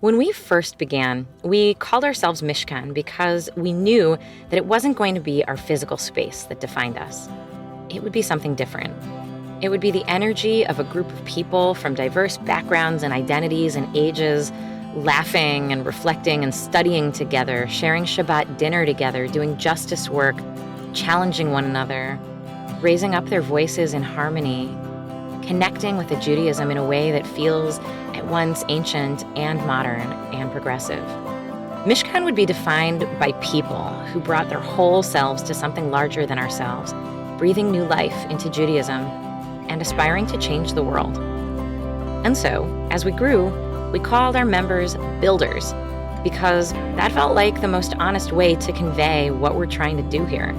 When we first began, we called ourselves Mishkan because we knew that it wasn't going to be our physical space that defined us. It would be something different. It would be the energy of a group of people from diverse backgrounds and identities and ages, laughing and reflecting and studying together, sharing Shabbat dinner together, doing justice work, challenging one another, raising up their voices in harmony, connecting with the Judaism in a way that feels at once ancient and modern and progressive. Mishkan would be defined by people who brought their whole selves to something larger than ourselves, breathing new life into Judaism and aspiring to change the world. And so, as we grew, we called our members builders because that felt like the most honest way to convey what we're trying to do here.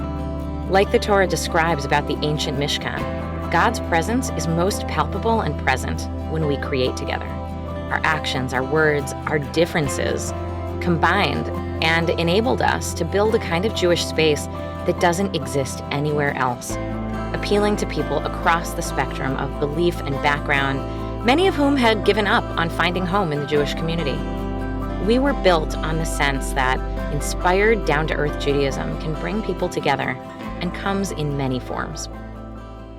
Like the Torah describes about the ancient Mishkan, God's presence is most palpable and present when we create together. Our actions, our words, our differences combined and enabled us to build a kind of Jewish space that doesn't exist anywhere else, appealing to people across the spectrum of belief and background, many of whom had given up on finding home in the Jewish community. We were built on the sense that inspired, down-to-earth Judaism can bring people together and comes in many forms.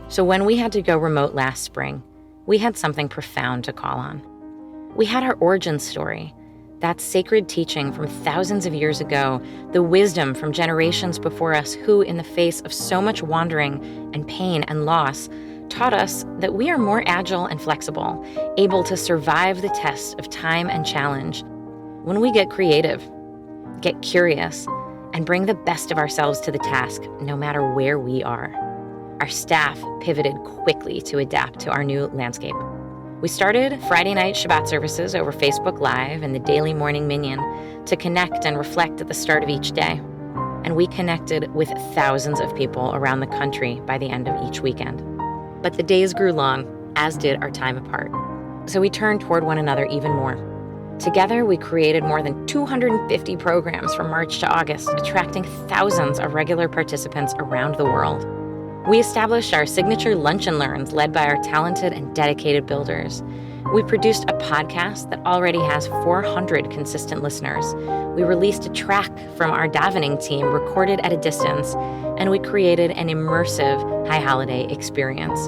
So when we had to go remote last spring, we had something profound to call on. We had our origin story, that sacred teaching from thousands of years ago, the wisdom from generations before us who, in the face of so much wandering and pain and loss, taught us that we are more agile and flexible, able to survive the test of time and challenge when we get creative, get curious, and bring the best of ourselves to the task, no matter where we are. Our staff pivoted quickly to adapt to our new landscape. We started Friday night Shabbat services over Facebook Live and the daily morning minyan to connect and reflect at the start of each day. And we connected with thousands of people around the country by the end of each weekend. But the days grew long, as did our time apart. So we turned toward one another even more. Together, we created more than 250 programs from March to August, attracting thousands of regular participants around the world. We established our signature Lunch and Learns led by our talented and dedicated builders. We produced a podcast that already has 400 consistent listeners. We released a track from our davening team recorded at a distance, and we created an immersive high holiday experience.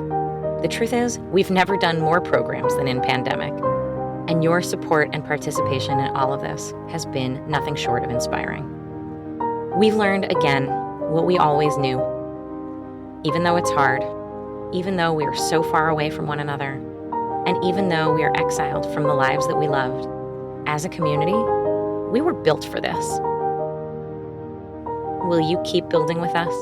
The truth is, we've never done more programs than in pandemic. And your support and participation in all of this has been nothing short of inspiring. We've learned again what we always knew. Even though it's hard, even though we are so far away from one another, and even though we are exiled from the lives that we loved, as a community, we were built for this. Will you keep building with us?